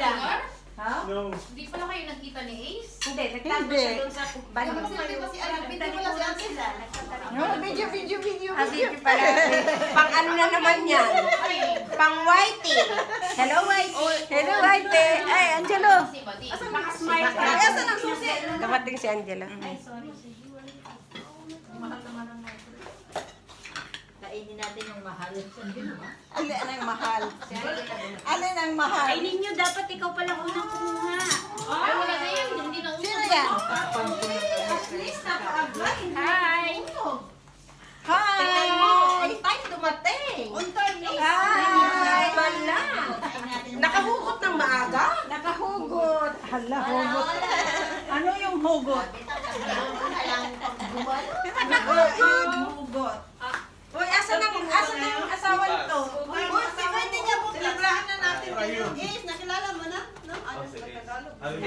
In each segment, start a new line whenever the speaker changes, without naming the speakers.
lang.
Ha?
No.
Hindi pala kayo nagkita ni Ace?
Hindi, nagtago siya doon sa bando.
No, video.
Pala. Pang ano na naman yan? Pang whitey. Hello, whitey.
Hello, Whitey. Ay, Angelo.
Naka-smile ka.
Ay, asan ang susi?
Dumating si Angela.
Kainin natin yung mahal.
Alin ang mahal? Alin ang mahal?
Kainin nyo, dapat ikaw palang unang kumuha.
Ay, wala na yan. Hindi na uso.
Sino yan?
At least, naka-apply.
Hi!
Hi!
On time dumating.
On time na.
Hi! Bala. Nakahugot ng maaga?
Nakahugot. Hala, hugot. Ano yung hugot? Hugot.
Uy, asa na yung asawa nito?
Uy, pwede niya po. Sinablaan na natin. Yes, nakilala mo na? No? Ano sa Tagalog?
Happy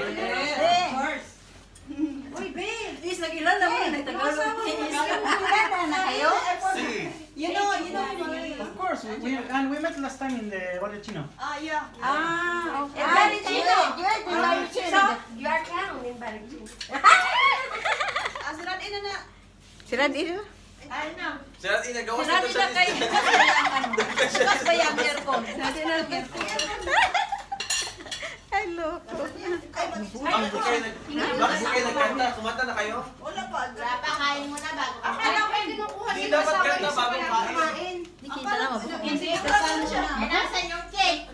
Uy, babe. Yes, nakilala mo na Tagalog. Nakilala na kayo?
See.
You know.
Of course, we met last time in the Vallecino.
Yeah. Okay.
Baricino.
You're the Baricino.
So, you are clown in Baricino.
Asiran ina na.
Sira dito?
Ay na.
Sira inagawa
Asiran ina kayo. Mas bayang aircon.
Hello.
Bakit kayo nagkanta? Kumanta na kayo?
Wala pa.
Pakain mo na bago.
Akala ko pwede nang kuha
Hindi dapat kanta bago kain.
Hindi kita na mabuka.
Hindi, kasama siya.
Nasaan yung cake?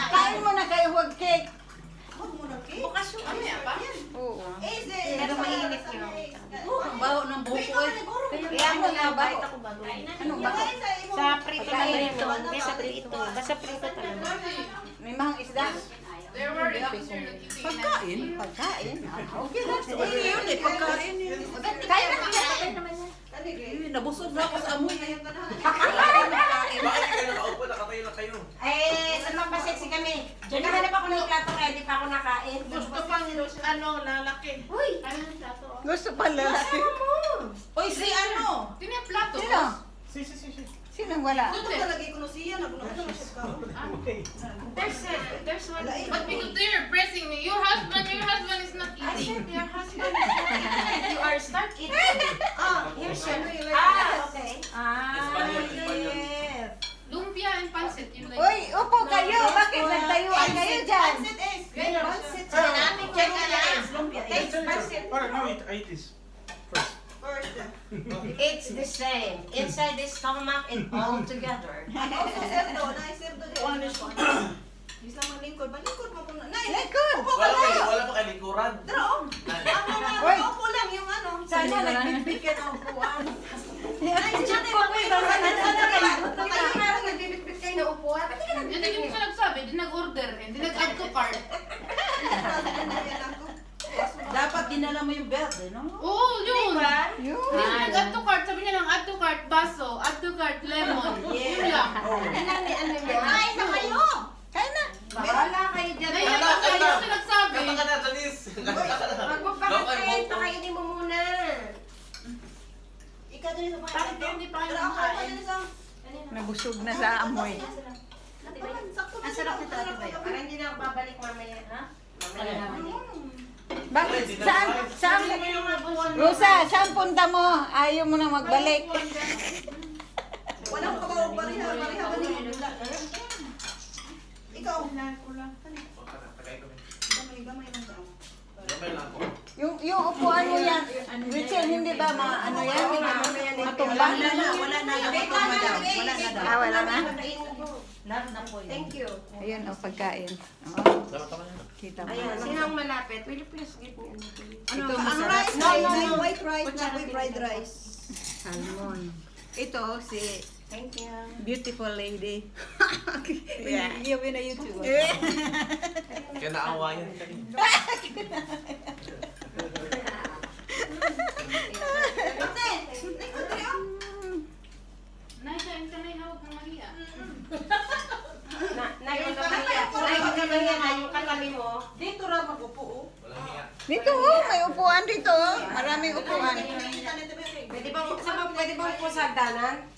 Kain mo na kayo, huwag cake. Huwag mo na cake?
Bukas yung amaya pa.
Oo.
Pero mainit yun.
Ang baho ng buhok ko.
Kaya mo na ba?
Ano ba?
Sa prito na ito. Sa prito. Basta prito talaga.
May mahang isda.
There were episode
Pagkain? Pagkain? Okay lang. Yun eh, pagkain yun.
Kaya naman yan.
Nabusog na ako sa amoy.
Bakit kayo nakaupo? Nakatayo na kayo.
Eh, saan magpa-sexy kami? Naghahanap ako ng plato kaya di pa ako nakain.
Gusto pang lalaki.
Uy!
Ano yung plato?
Gusto pala.
Uy, si ano?
Sino yung plato?
Sino?
Sí.
Sinong wala?
Okay. There's one. But because they're pressing me, your husband is not eating. Your husband is not eating. You are start eating.
Here's your... okay.
Yes.
Lumpia and pancit. You like?
Uy, upo kayo. Bakit nagtayuan kayo dyan?
Alright, now eat this first.
It's the same. Inside the stomach and all together.
Likod.
Wala pa kayo likuran.
Sana nagbibigyan ng upuan.
Nagbibitbit kayo na upuan. Ba't ka
Hindi ko siya nagsabi. Di nag-order. Hindi nag-add to cart.
Dapat dinala mo yung berde, no?
Oo, yun.
Yun.
Hindi ko nag-add to cart. Sabi niya lang, add to cart baso, add to cart lemon. Yun lang.
Ano niya?
Kain na kayo!
Kaya na.
Bahala kayo dyan.
Dahil lang kayo siya nagsabi.
Kanta ka na, Janice.
Magpapakain, pakainin mo muna.
Bakit hindi pa kayo nakain?
Nabusog na sa amoy.
Ang sarap nito, Ate Bayo. Para hindi na ako babalik mamaya, ha? Mamaya naman.
Bakit? Saan? Rosa, saan punta mo? Ayaw mo na magbalik.
Walang kabaw, bariha ba niya? Ikaw.
Gamay lang ako.
Yung upuan mo yan, Richard, hindi ba ano yan? Matumbang?
Wala na. Wala na daw.
Wala na.
Laro na po yun.
Thank you.
Ayun, o pagkain.
Dapat ako yan.
Kita mo.
Ayan, sino ang malapit? Will you please give me ano?
Ito
Ang
masarap.
rice, may white rice na may fried rice.
Salmon. Ito si
Thank you.
beautiful lady.
Yeah. Gawin na YouTube.
Kaya naawayan ka.
Naikain ka na ihawag ng Maria.
Nayon ka Maria. Nayon ka Maria na yung katabi mo.
Dito raw mag-upo.
Walang hiya.
Dito, may upuan dito. Maraming upuan.
Pwede bang po sa hagdanan?